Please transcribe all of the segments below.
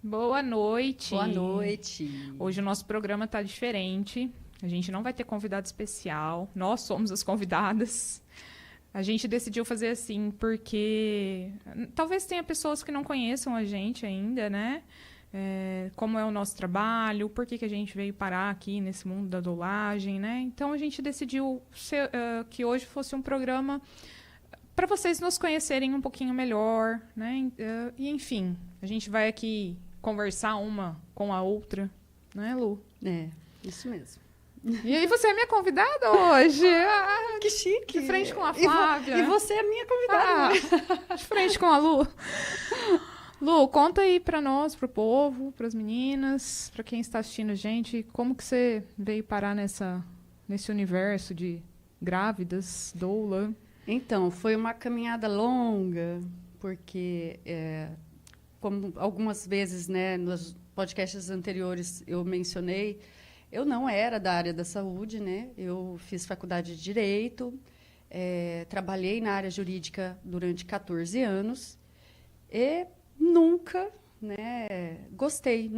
Boa noite. Boa noite. Hoje o nosso programa está diferente. A gente não vai ter convidado especial. Nós somos as convidadas. A gente decidiu fazer assim porque talvez tenha pessoas que não conheçam a gente ainda, né? Como é o nosso trabalho, por que a gente veio parar aqui nesse mundo da doulagem, né? Então a gente decidiu que hoje fosse um programa para vocês nos conhecerem um pouquinho melhor, né? E enfim, a gente vai aqui conversar uma com a outra, né, Lu? É, isso mesmo. E aí, você é minha convidada hoje? Ah, que chique! De frente com a Flávia. E você é minha convidada. De frente com a Lu. Lu, conta aí pra nós, pro povo, pras meninas, pra quem está assistindo a gente, como que você veio parar nesse universo de grávidas, doula? Então, foi uma caminhada longa, porque, como algumas vezes, né, nos podcasts anteriores eu mencionei, eu não era da área da saúde, né? Eu fiz faculdade de Direito, trabalhei na área jurídica durante 14 anos e nunca gostei.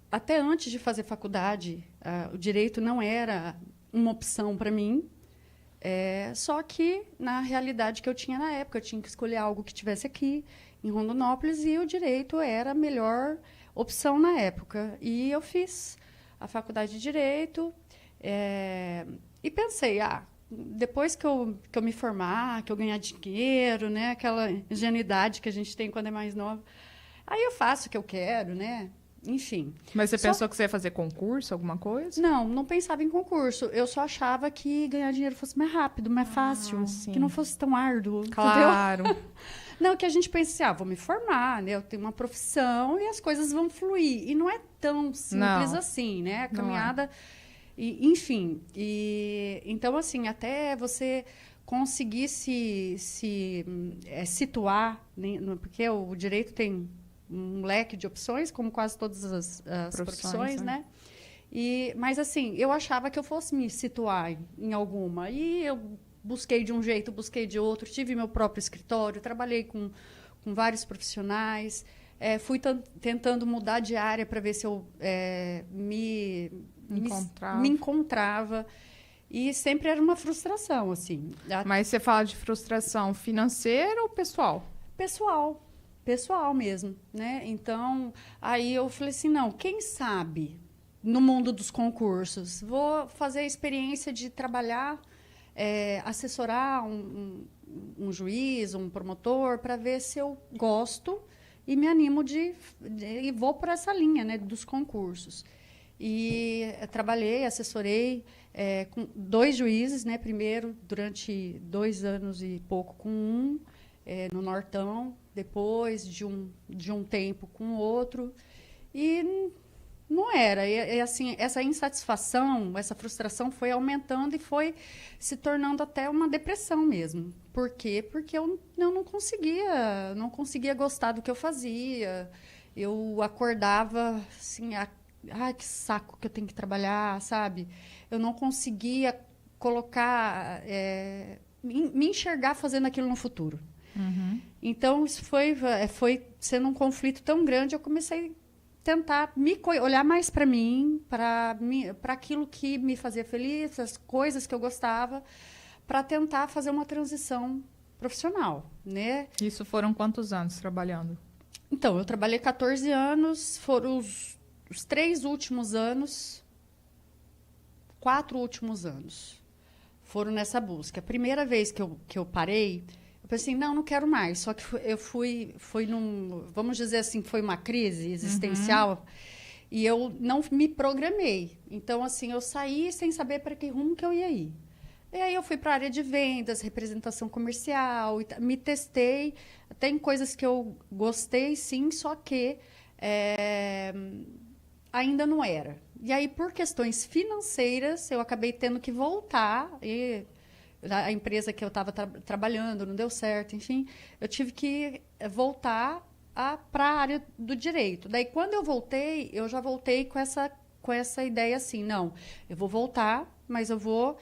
Até antes de fazer faculdade, o direito não era uma opção para mim, só que, na realidade que eu tinha na época, eu tinha que escolher algo que tivesse aqui, em Rondonópolis, e o direito era a melhor opção na época. E eu fiz a faculdade de Direito e pensei, depois que eu me formar, que eu ganhar dinheiro, né, aquela ingenuidade que a gente tem quando é mais nova, aí eu faço o que eu quero, né? Enfim. Mas você pensou que você ia fazer concurso, alguma coisa? Não pensava em concurso. Eu só achava que ganhar dinheiro fosse mais rápido, mais fácil, sim. que não fosse tão árduo. Claro. Entendeu? Não, que a gente pensa vou me formar, né? Eu tenho uma profissão e as coisas vão fluir. E não é tão simples assim, né? A caminhada... enfim. Então, assim, até você conseguir se situar, né? Porque o direito tem um leque de opções, como quase todas as profissões, né? Mas, assim, eu achava que eu fosse me situar em alguma. E eu busquei de um jeito, busquei de outro. Tive meu próprio escritório, trabalhei com vários profissionais. Fui tentando mudar de área para ver se eu me encontrava. E sempre era uma frustração, assim. Mas você fala de frustração financeira ou pessoal? Pessoal mesmo, né? Então, aí eu falei assim, não, quem sabe no mundo dos concursos, vou fazer a experiência de trabalhar, assessorar um juiz, um promotor, para ver se eu gosto e me animo e vou por essa linha, né, dos concursos. E assessorei com 2 juízes, né? Primeiro, durante 2 anos e pouco com um, no Nortão, depois de um tempo com outro. E não era. E, assim, essa insatisfação, essa frustração foi aumentando e foi se tornando até uma depressão mesmo. Por quê? Porque eu não conseguia gostar do que eu fazia. Eu acordava assim... que saco que eu tenho que trabalhar, sabe? Eu não conseguia colocar, me enxergar fazendo aquilo no futuro. Uhum. Então, isso foi sendo um conflito tão grande, eu comecei a tentar olhar mais para mim, para aquilo que me fazia feliz, as coisas que eu gostava, para tentar fazer uma transição profissional, né? Isso foram quantos anos trabalhando? Então, eu trabalhei 14 anos, foram os 3 últimos anos, 4 últimos anos, foram nessa busca. A primeira vez que eu parei, eu pensei, não quero mais. Só que eu fui vamos dizer assim, foi uma crise existencial, e eu não me programei. Então, assim, eu saí sem saber para que rumo que eu ia ir. E aí eu fui para a área de vendas, representação comercial, me testei, tem coisas que eu gostei, sim, só que... ainda não era. E aí, por questões financeiras, eu acabei tendo que voltar. E a empresa que eu estava trabalhando não deu certo, enfim. Eu tive que voltar para a área do direito. Daí, quando eu voltei, eu já voltei com essa ideia assim, não, eu vou voltar, mas eu vou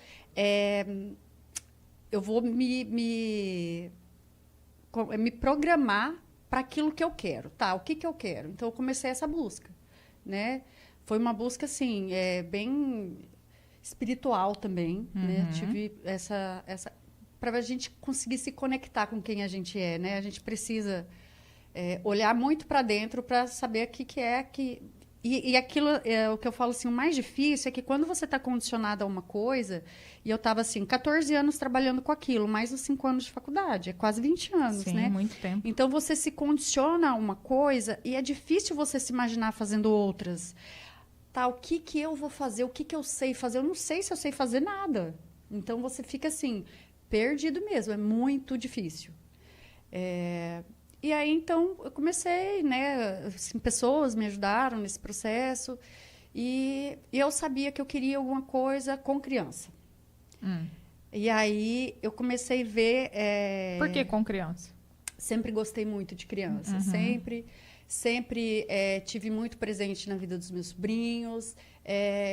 me programar para aquilo que eu quero. Tá, o que que eu quero? Então, eu comecei essa busca, né? Foi uma busca, assim, bem espiritual também, né? Tive essa para a gente conseguir se conectar com quem a gente é, né? A gente precisa olhar muito para dentro para saber o que que é que... E aquilo, o que eu falo assim, o mais difícil é que quando você está condicionado a uma coisa, e eu estava assim, 14 anos trabalhando com aquilo, mais os 5 anos de faculdade, é quase 20 anos, Sim, né? muito tempo. Então, você se condiciona a uma coisa e é difícil você se imaginar fazendo outras. Tá, o que que eu vou fazer? O que que eu sei fazer? Eu não sei se eu sei fazer nada. Então, você fica assim, perdido mesmo, é muito difícil. E aí, então, eu comecei, né? Assim, pessoas me ajudaram nesse processo. E eu sabia que eu queria alguma coisa com criança. E aí, eu comecei a ver... Por que com criança? Sempre gostei muito de criança. Sempre tive muito presente na vida dos meus sobrinhos.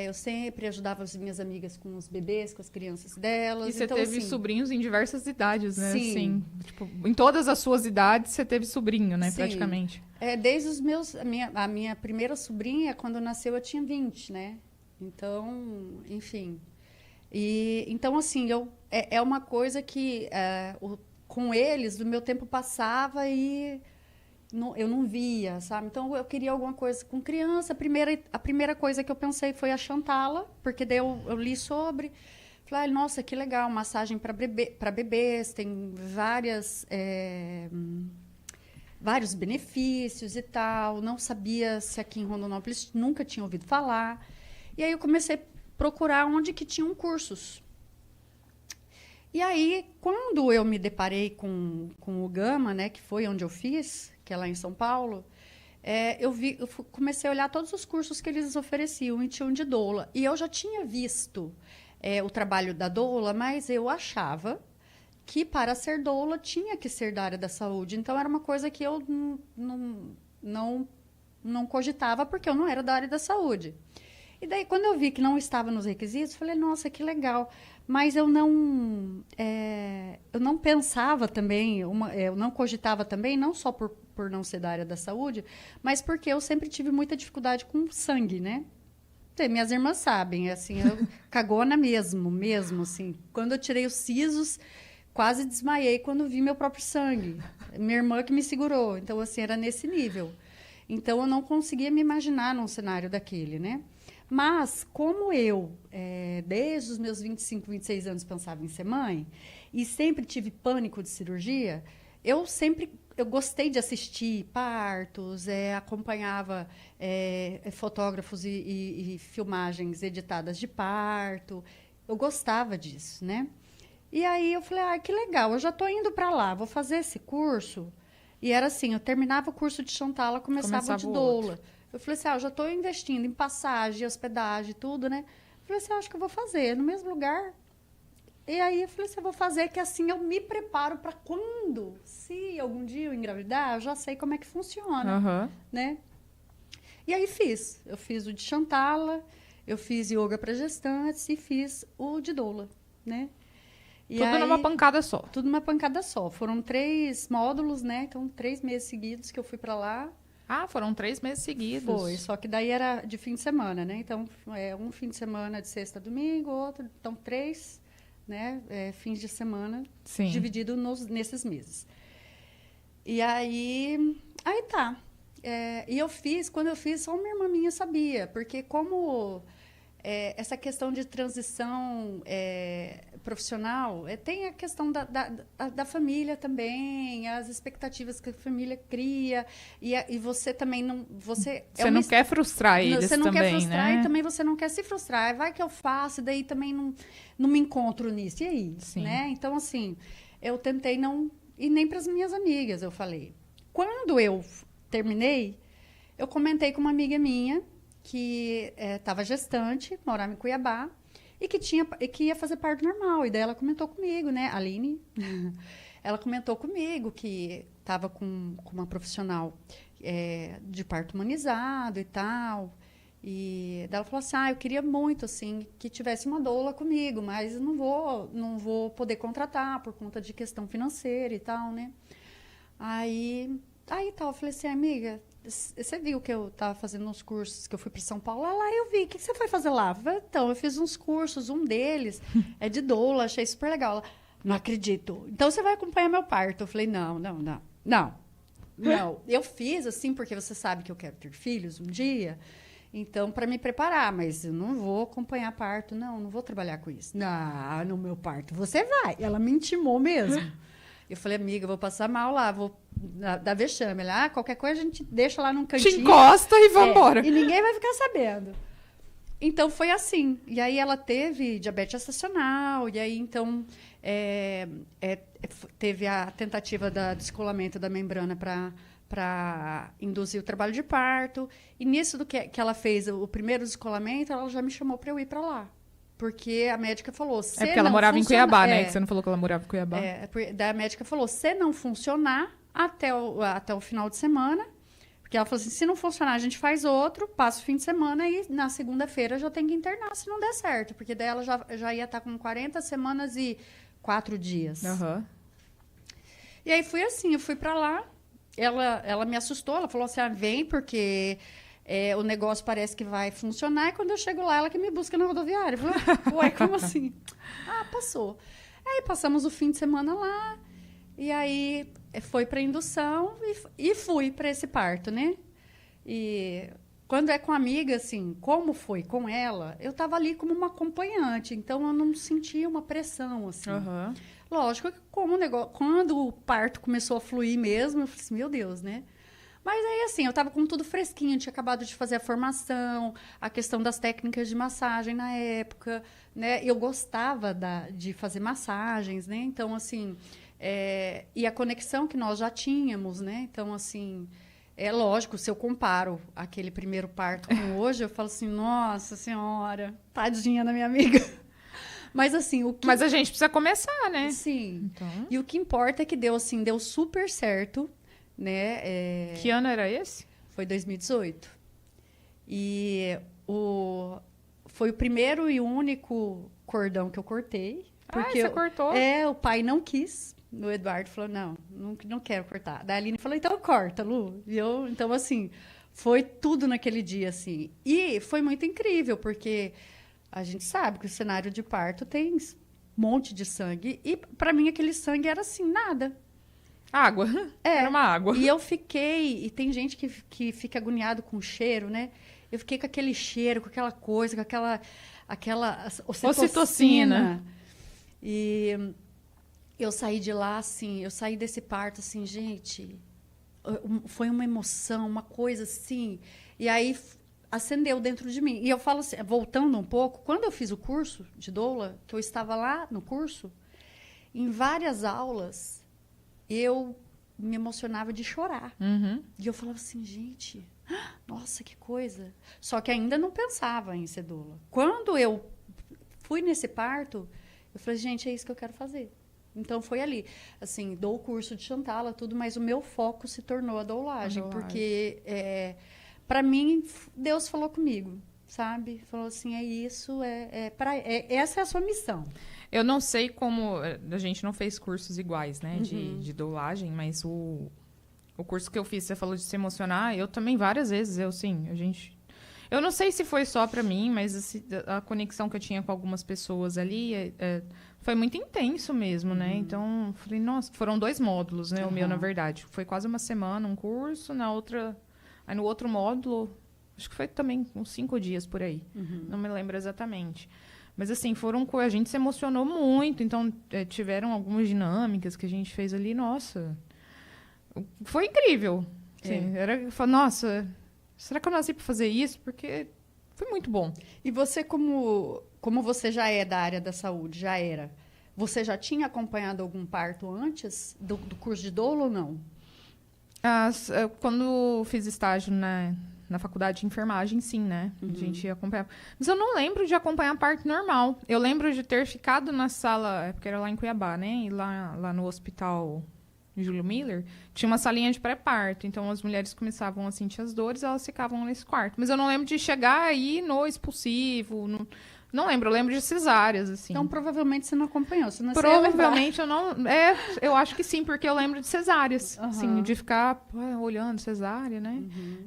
Eu sempre ajudava as minhas amigas com os bebês, com as crianças delas. E você então, teve assim, sobrinhos em diversas idades, né? Sim. Assim, tipo, em todas as suas idades, você teve sobrinho, né? Sim. Praticamente. Desde os meus... A minha primeira sobrinha, quando nasceu, eu tinha 20, né? Então, enfim. Então, assim, é uma coisa que com eles, o meu tempo passava e eu não via, sabe? Então, eu queria alguma coisa com criança. A primeira coisa que eu pensei foi a Chantala, porque daí eu li sobre. Falei, nossa, que legal, massagem para bebês, tem vários benefícios e tal. Não sabia se aqui em Rondonópolis, nunca tinha ouvido falar. E aí eu comecei a procurar onde que tinham cursos. E aí, quando eu me deparei com o Gama, né, que foi onde eu fiz, que é lá em São Paulo, eu comecei a olhar todos os cursos que eles ofereciam e tinham de doula. E eu já tinha visto o trabalho da doula, mas eu achava que para ser doula tinha que ser da área da saúde. Então, era uma coisa que eu não cogitava, porque eu não era da área da saúde. E daí, quando eu vi que não estava nos requisitos, falei, nossa, que legal. Mas eu não pensava também, eu não cogitava também, não só por não ser da área da saúde, mas porque eu sempre tive muita dificuldade com sangue, né? Minhas irmãs sabem, assim, eu cagona mesmo, assim. Quando eu tirei os sisos, quase desmaiei quando vi meu próprio sangue. Minha irmã que me segurou. Então, assim, era nesse nível. Então, eu não conseguia me imaginar num cenário daquele, né? Mas, como eu, desde os meus 25, 26 anos, pensava em ser mãe, e sempre tive pânico de cirurgia, eu gostei de assistir partos, acompanhava fotógrafos e filmagens editadas de parto. Eu gostava disso, né? E aí eu falei, que legal, eu já estou indo para lá, vou fazer esse curso. E era assim, eu terminava o curso de Chantala, começava o de doula. Eu falei assim, eu já estou investindo em passagem, hospedagem, tudo, né? Eu falei assim, acho que eu vou fazer no mesmo lugar. E aí eu falei assim, eu vou fazer que assim eu me preparo para quando, se algum dia eu engravidar, eu já sei como é que funciona, né? E aí eu fiz o de Chantala, eu fiz yoga para gestantes e fiz o de doula, né? E tudo numa pancada só. Tudo numa pancada só. Foram 3 módulos, né? Então, 3 meses seguidos que eu fui para lá. Foram 3 meses seguidos. Foi, só que daí era de fim de semana, né? Então, um fim de semana de sexta a domingo, outro, então 3, né? Fins de semana, dividido nesses meses. E aí tá. E quando eu fiz, só uma irmã minha sabia, porque como essa questão de transição profissional, tem a questão da família também, as expectativas que a família cria, e você também não... Você não quer frustrar eles também, você não quer frustrar, né? E também você não quer se frustrar. Vai que eu faço, e daí também não me encontro nisso. E aí? Sim. Né? Então, assim, eu tentei não... E nem para as minhas amigas eu falei. Quando eu terminei, eu comentei com uma amiga minha, que estava gestante, morava em Cuiabá, e que ia fazer parto normal. E daí ela comentou comigo, né? A Aline, ela comentou comigo que estava com uma profissional de parto humanizado e tal. E daí ela falou assim, eu queria muito, assim, que tivesse uma doula comigo, mas eu não vou poder contratar por conta de questão financeira e tal, né? Aí, Aí tal, eu falei assim, amiga, você viu que eu tava fazendo uns cursos, que eu fui para São Paulo? Lá eu vi, o que você foi fazer lá? Eu falei, então, eu fiz uns cursos, um deles é de doula, achei super legal. Ela, não acredito. Então, você vai acompanhar meu parto? Eu falei, não. Eu fiz assim, porque você sabe que eu quero ter filhos um dia, então, para me preparar, mas eu não vou acompanhar parto, não vou trabalhar com isso. Não, no meu parto, você vai. Ela me intimou mesmo. Eu falei, amiga, eu vou passar mal lá, vou dar vexame. Ela, qualquer coisa a gente deixa lá num cantinho. Te encosta e vambora. E ninguém vai ficar sabendo. Então, foi assim. E aí, ela teve diabetes gestacional, e aí, então, teve a tentativa do descolamento da membrana para induzir o trabalho de parto. E nisso do que ela fez o primeiro descolamento, ela já me chamou para eu ir para lá. Porque a médica falou... É porque ela morava em Cuiabá, né? Que você não falou que ela morava em Cuiabá. Daí a médica falou, se não funcionar até o final de semana... Porque ela falou assim, se não funcionar, a gente faz outro, passa o fim de semana e na segunda-feira já tem que internar se não der certo. Porque daí ela já ia estar com 40 semanas e 4 dias. Uhum. E aí foi assim, eu fui para lá, ela me assustou, ela falou assim, vem porque o negócio parece que vai funcionar. E quando eu chego lá, ela que me busca na rodoviária. Eu falei, ué, como assim? Passou. Aí passamos o fim de semana lá, e aí foi para indução e fui para esse parto, né? E quando é com amiga, assim, como foi com ela, eu estava ali como uma acompanhante, então eu não sentia uma pressão, assim. Uhum. Lógico que quando o parto começou a fluir mesmo, eu falei assim, meu Deus, né? Mas aí, assim, eu estava com tudo fresquinho, tinha acabado de fazer a formação, a questão das técnicas de massagem na época, né? Eu gostava de fazer massagens, né? Então, assim, e a conexão que nós já tínhamos, né? Então, assim, é lógico, se eu comparo aquele primeiro parto com hoje, eu falo assim, nossa senhora, tadinha da minha amiga. Mas, assim, Mas a gente precisa começar, né? Sim. Então... E o que importa é que deu super certo, né? Que ano era esse? Foi 2018. E foi o primeiro e único cordão que eu cortei. Porque você cortou? O pai não quis. O Eduardo falou, não quero cortar. Daí a Aline falou, então corta, Lu. Então, assim, foi tudo naquele dia, assim. E foi muito incrível, porque a gente sabe que o cenário de parto tem um monte de sangue. E, para mim, aquele sangue era, assim, nada. Água. Era uma água. E eu fiquei... E tem gente que fica agoniado com o cheiro, né? Eu fiquei com aquele cheiro, com aquela coisa, com aquela ocitocina. E eu saí de lá, assim... Eu saí desse parto, assim, gente... Foi uma emoção, uma coisa, assim... E aí... acendeu dentro de mim. E eu falo assim, voltando um pouco, quando eu fiz o curso de doula, que eu estava lá no curso, em várias aulas, eu me emocionava de chorar. Uhum. E eu falava assim, gente, nossa, que coisa. Só que ainda não pensava em ser doula. Quando eu fui nesse parto, eu falei, gente, é isso que eu quero fazer. Então, foi ali. Assim, dou o curso de Chantala, tudo, mas o meu foco se tornou a doulagem. Porque... para mim, Deus falou comigo, sabe? Falou assim, é isso, essa é a sua missão. Eu não sei como... A gente não fez cursos iguais, né? De doulagem, mas o curso que eu fiz, você falou de se emocionar, eu também várias vezes, eu não sei se foi só para mim, mas a conexão que eu tinha com algumas pessoas ali foi muito intenso mesmo, né? Então, falei, nossa, foram 2 módulos, né? O meu, na verdade. Foi quase uma semana, um curso, aí no outro módulo, acho que foi também uns 5 dias por aí. Não me lembro exatamente. Mas, assim, a gente se emocionou muito. Então, tiveram algumas dinâmicas que a gente fez ali. Nossa, foi incrível. Assim, nossa, será que eu nasci para fazer isso? Porque foi muito bom. E você, como você já é da área da saúde, você já tinha acompanhado algum parto antes do curso de doula ou não? Quando fiz estágio na faculdade de enfermagem, sim, né? A gente ia acompanhar. Mas eu não lembro de acompanhar parto normal. Eu lembro de ter ficado na sala, porque era lá em Cuiabá, né? E lá no hospital Júlio Miller, tinha uma salinha de pré-parto. Então, as mulheres começavam a sentir as dores, elas ficavam nesse quarto. Mas eu não lembro de chegar aí no expulsivo, Não lembro, eu lembro de cesáreas, assim. Então, provavelmente você não acompanhou. Você não Provavelmente eu não... eu acho que sim, porque eu lembro de cesáreas. Assim, de ficar olhando cesárea, né?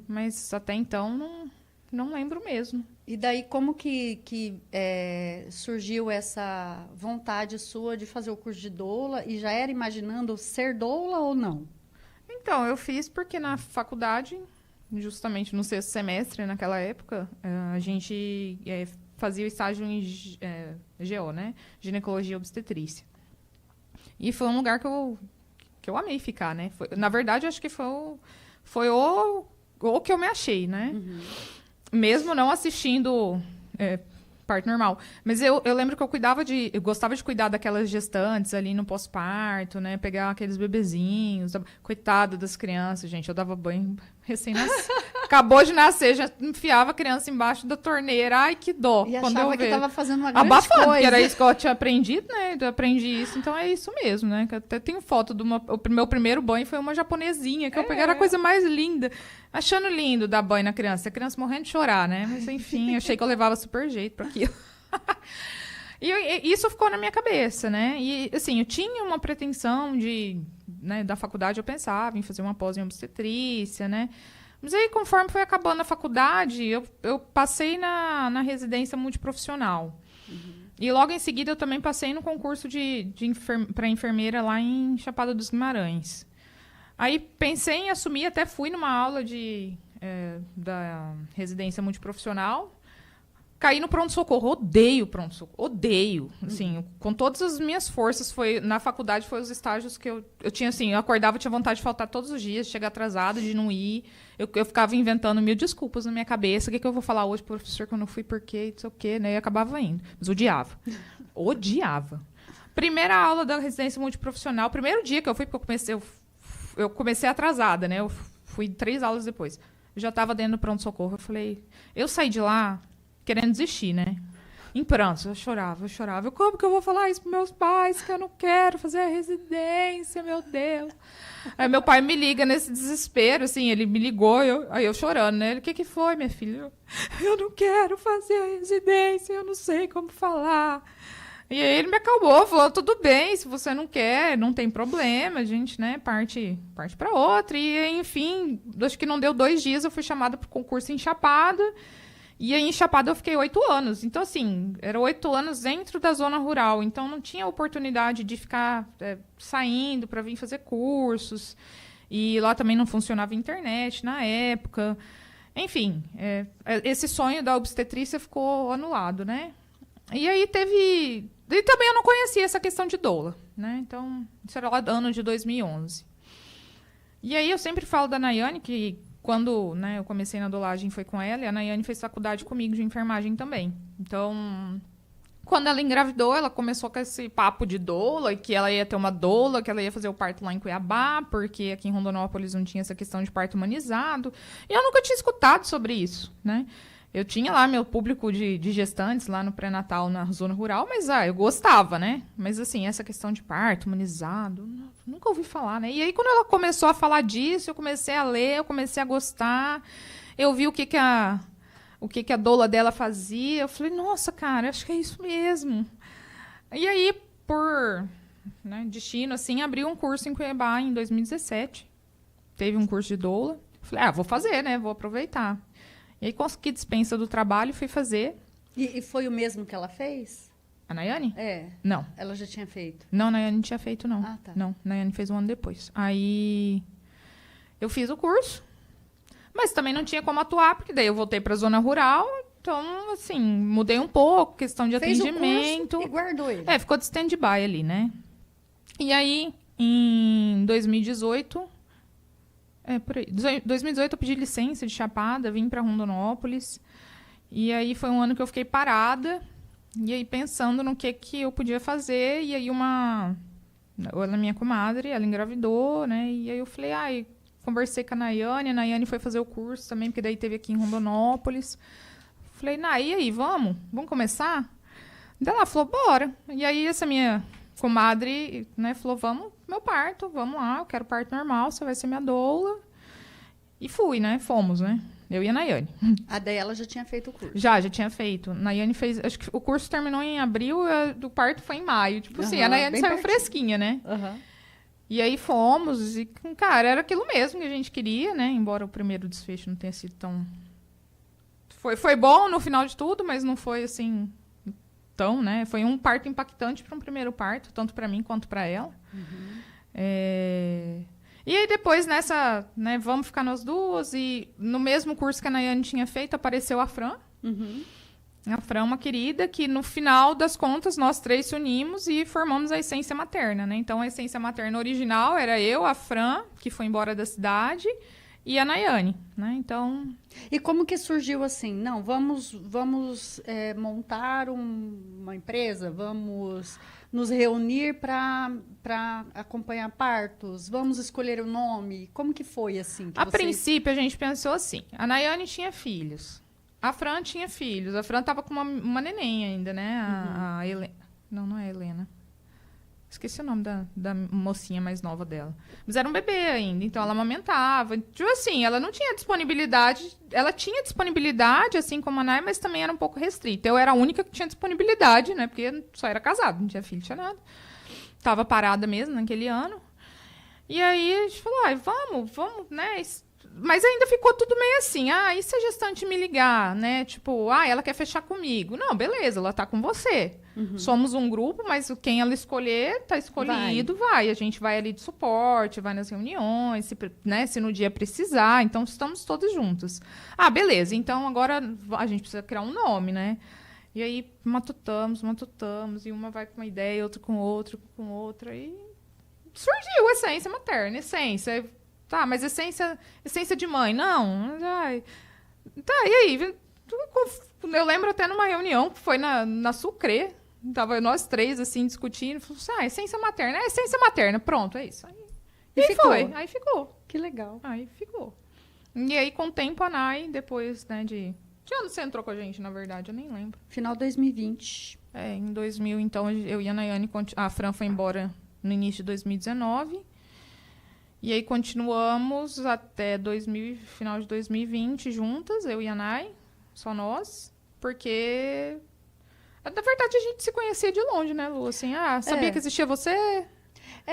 Mas até então, não lembro mesmo. E daí, como que surgiu essa vontade sua de fazer o curso de doula? E já era imaginando ser doula ou não? Então, eu fiz porque na faculdade, justamente no 6º semestre, naquela época, a gente fazia o estágio em GO, né? Ginecologia e Obstetrícia. E foi um lugar que eu amei ficar, né? Na verdade, acho que foi o que eu me achei, né? Mesmo não assistindo parto normal. Mas eu lembro que eu gostava de cuidar daquelas gestantes ali no pós-parto, né? Pegar aqueles bebezinhos. Coitado das crianças, gente. Eu dava banho recém-nascido. Acabou de nascer, já enfiava a criança embaixo da torneira. Ai, que dó. E quando achava eu que estava fazendo uma grande abafando, coisa. que era isso que eu tinha aprendido, né? Eu aprendi isso, então é isso mesmo, né? Que eu até tenho foto o meu primeiro banho foi uma japonesinha, que eu peguei, era a coisa mais linda. Achando lindo dar banho na criança. A criança morrendo de chorar, né? Mas enfim, eu achei que eu levava super jeito para aquilo. E isso ficou na minha cabeça, né? E assim, eu tinha uma pretensão da faculdade, eu pensava em fazer uma pós em obstetrícia, né? Mas aí, conforme foi acabando a faculdade, eu passei na residência multiprofissional. E logo em seguida eu também passei no concurso para enfermeira lá em Chapada dos Guimarães. Aí pensei em assumir, até fui numa aula da residência multiprofissional. Caí no pronto-socorro, odeio pronto-socorro, odeio, assim, com todas as minhas forças. Na faculdade, foi os estágios que eu tinha, assim, eu acordava, tinha vontade de faltar todos os dias, de chegar atrasada, de não ir. Eu ficava inventando 1000 desculpas na minha cabeça. O que eu vou falar hoje, professor, que eu não fui, por quê, não sei o quê, né? E acabava indo. Mas odiava. Odiava. Primeira aula da residência multiprofissional, primeiro dia que eu fui, porque eu comecei atrasada, né? Eu fui 3 aulas depois. Eu já estava dentro do pronto-socorro. Eu saí de lá querendo desistir, né? Em prantos, eu chorava. Como que eu vou falar isso para meus pais, que eu não quero fazer a residência, meu Deus. Aí meu pai me liga nesse desespero, assim, ele me ligou, aí eu chorando, né? Ele, o que foi, minha filha? Eu não quero fazer a residência, eu não sei como falar. E aí ele me acalmou, falou, tudo bem, se você não quer, não tem problema, a gente, né, parte para outra. E, enfim, acho que não deu 2 dias, eu fui chamada para o concurso em Chapada. E aí, em Chapada, eu fiquei 8 anos. Então, assim, eram 8 anos dentro da zona rural. Então, não tinha oportunidade de ficar saindo para vir fazer cursos. E lá também não funcionava a internet na época. Enfim, esse sonho da obstetrícia ficou anulado, né? E aí teve... E também eu não conhecia essa questão de doula, né? Então, isso era lá do ano de 2011. E aí eu sempre falo da Nayane, que quando, né, eu comecei na doulagem foi com ela, e a Nayane fez faculdade comigo de enfermagem também. Então, quando ela engravidou, ela começou com esse papo de doula, que ela ia ter uma doula, que ela ia fazer o parto lá em Cuiabá, porque aqui em Rondonópolis não tinha essa questão de parto humanizado. E eu nunca tinha escutado sobre isso, né? Eu tinha lá meu público de gestantes lá no pré-natal, na zona rural, mas eu gostava, né? Mas, assim, essa questão de parto humanizado, nunca ouvi falar, né? E aí, quando ela começou a falar disso, eu comecei a ler, eu comecei a gostar. Eu vi o que a doula dela fazia. Eu falei, nossa, cara, acho que é isso mesmo. E aí, por destino, assim, abri um curso em Cuiabá em 2017. Teve um curso de doula. Falei, vou fazer, né? Vou aproveitar. E aí consegui dispensa do trabalho e fui fazer. E foi o mesmo que ela fez? A Nayane? É. Não. Ela já tinha feito? Não, a Nayane não tinha feito, não. Ah, tá. Não, a Nayane fez 1 ano depois. Aí eu fiz o curso, mas também não tinha como atuar, porque daí eu voltei para a zona rural. Então, assim, mudei um pouco, questão de atendimento. O curso e guardou ele. Ficou de stand-by ali, né? E aí, em 2018... por aí. 2018 eu pedi licença de Chapada, vim para Rondonópolis. E aí foi um ano que eu fiquei parada. E aí pensando no que eu podia fazer. E aí ela, minha comadre, ela engravidou, né? E aí eu falei, conversei com a Nayane foi fazer o curso também, porque daí teve aqui em Rondonópolis. Falei, e aí, vamos começar? Daí ela falou, bora. E aí essa minha comadre, né, falou, vamos, meu parto, vamos lá, eu quero parto normal, você vai ser minha doula. E fui, né, fomos, né. Eu e a Nayane. A dela já tinha feito o curso. Já tinha feito. Nayane fez... Acho que o curso terminou em abril, do parto foi em maio. Tipo assim, a Nayane saiu fresquinha, né? E aí fomos e, cara, era aquilo mesmo que a gente queria, né? Embora o primeiro desfecho não tenha sido tão... Foi bom no final de tudo, mas não foi, assim, tão, né? Foi um parto impactante para um primeiro parto, tanto para mim quanto para ela. E aí depois nessa, né, vamos ficar nós duas, e no mesmo curso que a Nayane tinha feito, apareceu a Fran. A Fran é uma querida que, no final das contas, nós três se unimos e formamos a Essência Materna, né? Então, a Essência Materna original era eu, a Fran, que foi embora da cidade, e a Nayane, né? Então... E como que surgiu assim? Não, vamos montar uma empresa, vamos nos reunir para acompanhar partos, vamos escolher o nome. Como que foi assim? A princípio, a gente pensou assim, a Nayane tinha filhos, a Fran tinha filhos, a Fran tava com uma neném ainda, né? A Helena. Não é a Helena. Esqueci o nome da mocinha mais nova dela. Mas era um bebê ainda, então ela amamentava. Tipo assim, ela não tinha disponibilidade. Ela tinha disponibilidade, assim como a Nay, mas também era um pouco restrita. Eu era a única que tinha disponibilidade, né? Porque só era casada, não tinha filho, não tinha nada. Tava parada mesmo naquele ano. E aí a gente falou, vamos, né? Mas ainda ficou tudo meio assim. E se a gestante me ligar, né? Tipo, ela quer fechar comigo. Não, beleza, ela tá com você. Somos um grupo, mas quem ela escolher, tá escolhido, vai. A gente vai ali de suporte, vai nas reuniões, se no dia precisar. Então, estamos todos juntos. Beleza. Então, agora a gente precisa criar um nome, né? E aí, matutamos. E uma vai com uma ideia, outra com outra. E surgiu a Essência Materna. Essência... Tá, mas essência de mãe, não. Tá, e aí? Eu lembro até numa reunião que foi na Sucre, tava nós três, assim, discutindo. Falou assim, essência materna. Essência materna, pronto, é isso. Aí ficou. Que legal. Aí ficou. E aí, com o tempo, a Nay, depois, né, de... Que ano você entrou com a gente, na verdade? Eu nem lembro. Final de 2020. Em 2000, então, eu e a Nayane... A Fran foi embora no início de 2019... E aí continuamos até final de 2020 juntas, eu e a Nay, só nós, porque na verdade a gente se conhecia de longe, né, Lu? Assim, sabia que existia você?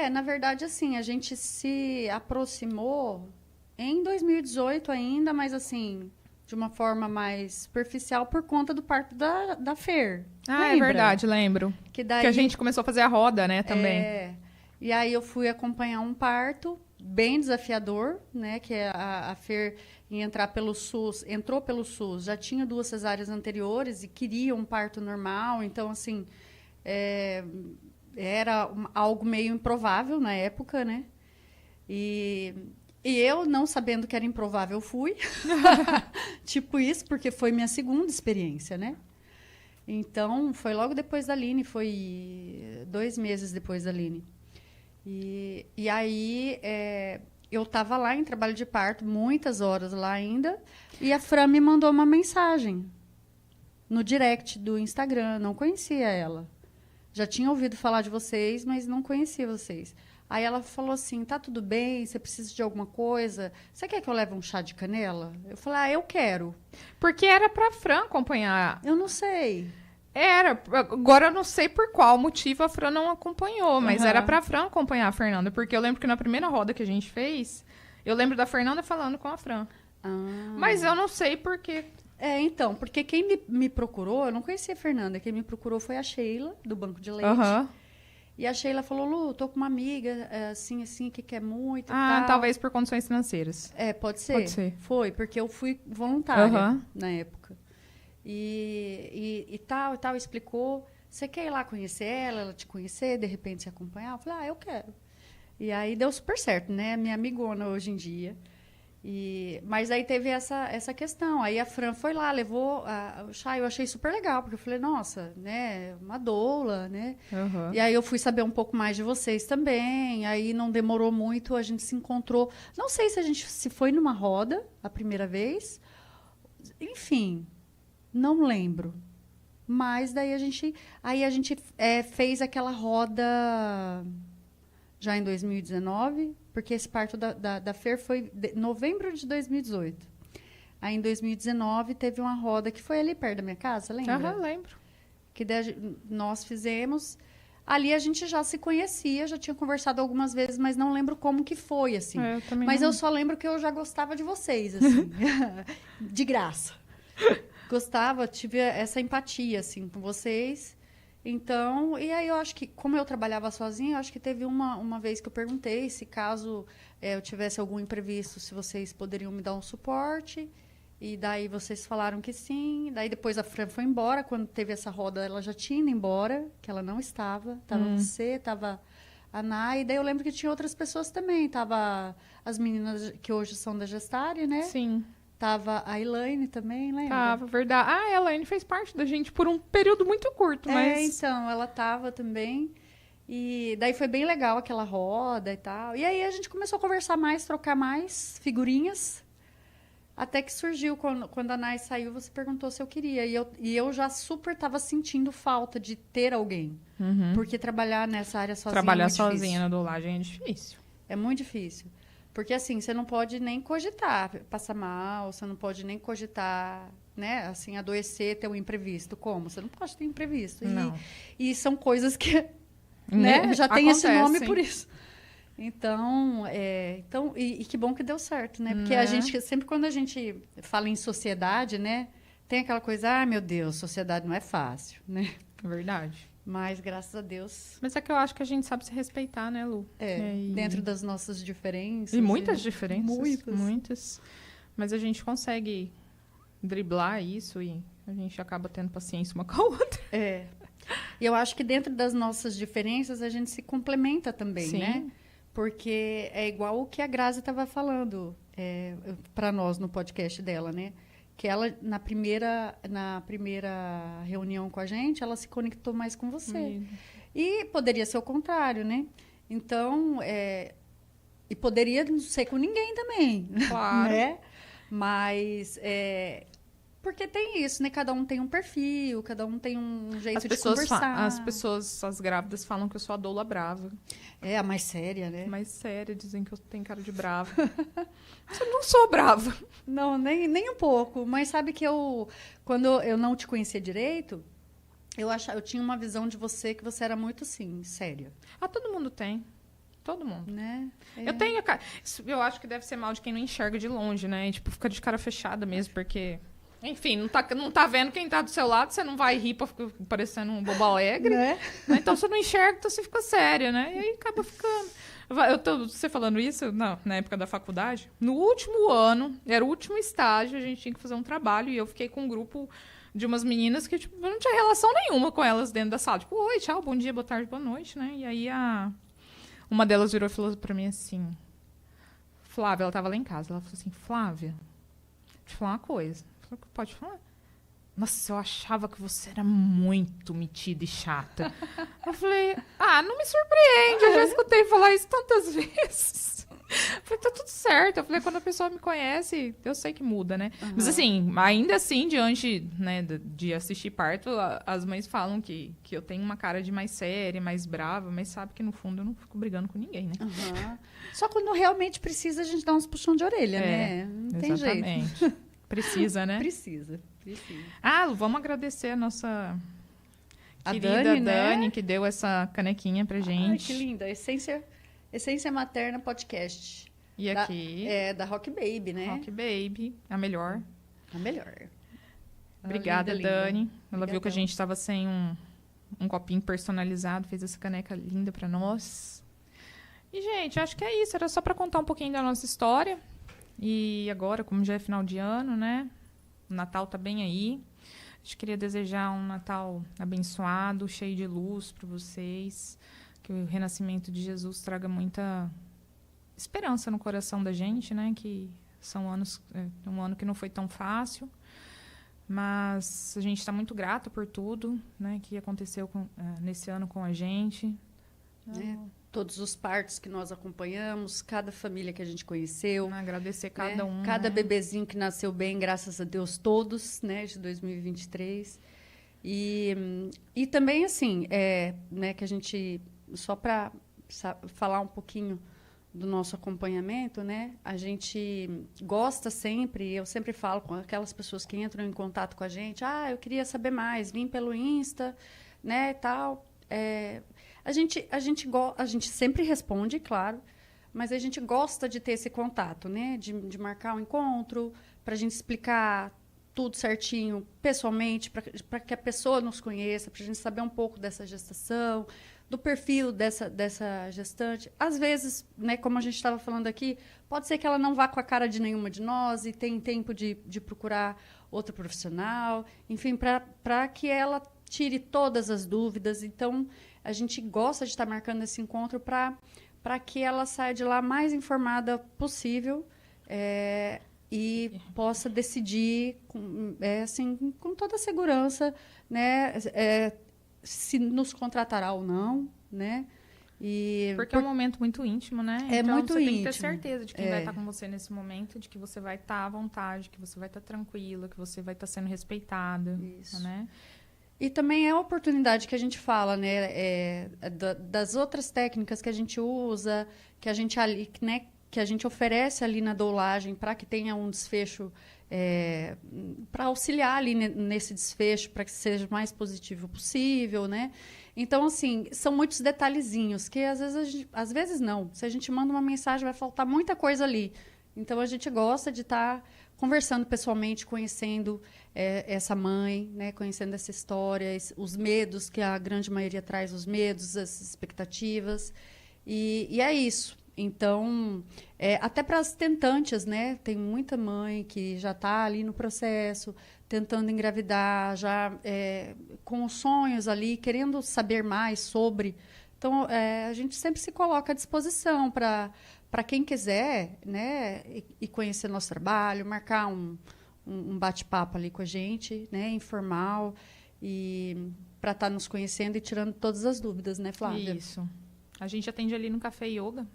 Na verdade, assim, a gente se aproximou em 2018 ainda, mas assim, de uma forma mais superficial por conta do parto da Fer. Lembra? É verdade, lembro. Que a gente começou a fazer a roda, né, também. E aí eu fui acompanhar um parto bem desafiador, né? Que a Fer em entrar pelo SUS, entrou pelo SUS, já tinha 2 cesáreas anteriores e queria um parto normal, então assim era algo meio improvável na época, né? E eu, não sabendo que era improvável, fui. Tipo isso, porque foi minha segunda experiência, né? Então, foi logo depois da Aline, foi 2 meses depois da Aline. E aí, eu estava lá em trabalho de parto, muitas horas lá ainda, e a Fran me mandou uma mensagem no direct do Instagram. Não conhecia ela. Já tinha ouvido falar de vocês, mas não conhecia vocês. Aí ela falou assim, tá tudo bem, você precisa de alguma coisa? Você quer que eu leve um chá de canela? Eu falei, eu quero. Porque era pra Fran acompanhar. Eu não sei. Era. Agora eu não sei por qual motivo a Fran não acompanhou, mas era pra Fran acompanhar a Fernanda, porque eu lembro que na primeira roda que a gente fez, eu lembro da Fernanda falando com a Fran. Mas eu não sei por quê. Então, porque quem me procurou, eu não conhecia a Fernanda, quem me procurou foi a Sheila, do Banco de Leite. E a Sheila falou, Lu, tô com uma amiga, assim, que quer muito e tal. Talvez por condições financeiras. Pode ser. Pode ser. Foi, porque eu fui voluntária na época. E tal, explicou. Você quer ir lá conhecer ela te conhecer, de repente se acompanhar? Eu falei, eu quero. E aí deu super certo, né? Minha amigona hoje em dia. Mas aí teve essa questão. Aí a Fran foi lá, levou o chá. Eu achei super legal, porque eu falei, nossa, né? Uma doula, né? E aí eu fui saber um pouco mais de vocês também. Aí não demorou muito, a gente se encontrou. Não sei se a gente se foi numa roda a primeira vez. Enfim, não lembro. Mas daí a gente fez aquela roda já em 2019, porque esse parto da Fer foi novembro de 2018. Aí, em 2019, teve uma roda que foi ali perto da minha casa, lembra? Lembro. Que nós fizemos. Ali a gente já se conhecia, já tinha conversado algumas vezes, mas não lembro como que foi, assim. Eu também Mas não. eu só lembro que eu já gostava de vocês, assim. De graça. Gostava, tive essa empatia, assim, com vocês. Então, e aí eu acho que, como eu trabalhava sozinha, eu acho que teve uma vez que eu perguntei se caso eu tivesse algum imprevisto, se vocês poderiam me dar um suporte. E daí vocês falaram que sim. Daí depois a Fran foi embora. Quando teve essa roda, ela já tinha ido embora, que ela não estava. Tava você, tava a Nay. E daí eu lembro que tinha outras pessoas também. Tava as meninas que hoje são da Gestare, né? Sim. Tava a Elaine também, lembra? Tava, verdade. A Elaine fez parte da gente por um período muito curto, mas... Então, ela tava também. E daí foi bem legal aquela roda e tal. E aí a gente começou a conversar mais, trocar mais figurinhas. Até que surgiu, quando a Nay saiu, você perguntou se eu queria. E eu já super estava sentindo falta de ter alguém. Porque trabalhar nessa área sozinha Trabalhar é muito sozinha difícil. na dublagem é difícil. É muito difícil. Porque, assim, você não pode nem cogitar passar mal, você não pode nem cogitar, né, assim, adoecer, ter um imprevisto. Como? Você não pode ter imprevisto. Não. E são coisas que, né, já tem esse nome por isso. Então, e que bom que deu certo, né? Porque a gente, sempre quando a gente fala em sociedade, né, tem aquela coisa, meu Deus, sociedade não é fácil, né? Verdade. Mas, graças a Deus... Mas é que eu acho que a gente sabe se respeitar, né, Lu? Dentro das nossas diferenças. E muitas diferenças. Muitas. Muitas. Mas a gente consegue driblar isso e a gente acaba tendo paciência uma com a outra. E eu acho que dentro das nossas diferenças a gente se complementa também, Sim. né? Porque é igual o que a Grazi estava falando para nós no podcast dela, né? Que ela, na primeira reunião com a gente, ela se conectou mais com você. E poderia ser o contrário, né? Então, e poderia não ser com ninguém também. Claro. Né? Mas, porque tem isso, né? Cada um tem um perfil, cada um tem um jeito de conversar. As grávidas falam que eu sou a doula brava. É, a mais séria, né? Mais séria, dizem que eu tenho cara de brava. Eu não sou brava. Não, nem um pouco. Mas sabe que quando eu não te conhecia direito, eu tinha uma visão de você que você era muito, assim, séria. Todo mundo tem. Todo mundo. Né? Eu tenho, eu acho que deve ser mal de quem não enxerga de longe, né? E, tipo, fica de cara fechada mesmo, porque... Enfim, não tá vendo quem tá do seu lado, você não vai rir pra ficar parecendo um bobo alegre. Né? Então, você não enxerga, então você fica séria, né? E aí acaba ficando... Você falando isso, na época da faculdade, no último ano, era o último estágio, a gente tinha que fazer um trabalho, e eu fiquei com um grupo de umas meninas que, tipo, eu não tinha relação nenhuma com elas dentro da sala. Tipo, oi, tchau, bom dia, boa tarde, boa noite, né? E aí, uma delas virou e falou pra mim assim... Flávia, ela tava lá em casa, ela falou assim, Flávia, deixa eu te falar uma coisa. Eu falei, pode falar? Nossa, eu achava que você era muito metida e chata. Eu falei, não me surpreende, eu já escutei falar isso tantas vezes. Eu falei, tá tudo certo. Eu falei, quando a pessoa me conhece, eu sei que muda, né? Mas assim, ainda assim, diante, né, de assistir parto, as mães falam que eu tenho uma cara de mais séria, mais brava, mas sabe que no fundo eu não fico brigando com ninguém, né? Só quando realmente precisa, a gente dá uns puxão de orelha, né? Não tem exatamente. jeito. Precisa, né? Precisa. Lu, vamos agradecer a nossa querida Dani, Dani, né? que deu essa canequinha pra gente. Ai, que linda. Essência Materna Podcast. E aqui... Da Rock Baby, né? Rock Baby, a melhor. A melhor. Obrigada, linda, Dani. linda. Ela viu que a gente estava sem um copinho personalizado, fez essa caneca linda pra nós. E, gente, acho que é isso. Era só pra contar um pouquinho da nossa história. E agora, como já é final de ano, né? O Natal tá bem aí. A gente queria desejar um Natal abençoado, cheio de luz para vocês. Que o renascimento de Jesus traga muita esperança no coração da gente, né? Que são um ano que não foi tão fácil. Mas a gente está muito grata por tudo, né? Que aconteceu nesse ano com a gente. Todos os partos que nós acompanhamos, cada família que a gente conheceu. Agradecer cada um. Cada bebezinho que nasceu bem, graças a Deus, todos, né, de 2023. E também, assim, né, que a gente, só para falar um pouquinho do nosso acompanhamento, né? A gente gosta sempre, eu sempre falo com aquelas pessoas que entram em contato com a gente, eu queria saber mais, vim pelo Insta, né, tal. A gente sempre responde, claro, mas a gente gosta de ter esse contato, né? De marcar um encontro, para a gente explicar tudo certinho, pessoalmente, para que a pessoa nos conheça, para a gente saber um pouco dessa gestação, do perfil dessa gestante. Às vezes, né, como a gente estava falando aqui, pode ser que ela não vá com a cara de nenhuma de nós e tem tempo de procurar outro profissional, enfim, para que ela tire todas as dúvidas. Então, a gente gosta de estar marcando esse encontro para que ela saia de lá mais informada possível e possa decidir com toda a segurança, né, se nos contratará ou não, né? Porque é um momento muito íntimo, né? É então, muito você íntimo. tem que ter certeza de quem vai estar com você nesse momento, de que você vai estar à vontade, que você vai estar tranquila, que você vai estar sendo respeitada. Isso. Né? E também é a oportunidade que a gente fala, né? Das outras técnicas que a gente usa, que a gente né, que a gente oferece ali na doulagem para que tenha um desfecho, para auxiliar ali nesse desfecho, para que seja o mais positivo possível, né? Então, assim, são muitos detalhezinhos que às vezes não. Se a gente manda uma mensagem, vai faltar muita coisa ali. Então, a gente gosta de estar conversando pessoalmente, conhecendo essa mãe, né? Conhecendo essa história, os medos, que a grande maioria traz os medos, as expectativas. E é isso. Então, até para as tentantes, né? Tem muita mãe que já está ali no processo, tentando engravidar, já com os sonhos ali, querendo saber mais sobre. Então, a gente sempre se coloca à disposição para quem quiser, né? E conhecer nosso trabalho, marcar um bate-papo ali com a gente, né? Informal, e para estar nos conhecendo e tirando todas as dúvidas, né, Flávia? Isso. A gente atende ali no Café Yoga,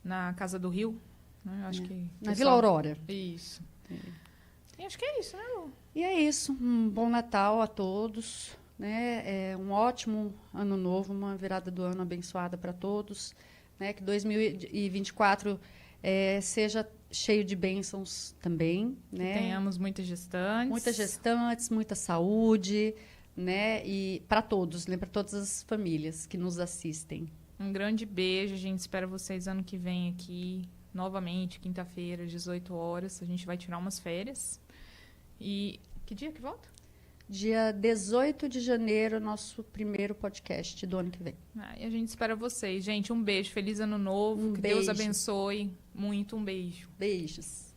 na Casa do Rio, né? Acho que na Vila Aurora. Isso. E acho que é isso, né, Lu? E é isso. Um bom Natal a todos, né? Um ótimo ano novo, uma virada do ano abençoada para todos, né? Que 2024 seja cheio de bênçãos também, né? Que tenhamos muitas gestantes, muita saúde, né? E para todos, né? Para todas as famílias que nos assistem. Um grande beijo, a gente espera vocês ano que vem aqui, novamente, quinta-feira, 18 horas. A gente vai tirar umas férias. E que dia que volta? Dia 18 de janeiro, nosso primeiro podcast do ano que vem. E a gente espera vocês. Gente, um beijo, feliz ano novo. Que Deus abençoe muito, um beijo. Beijos.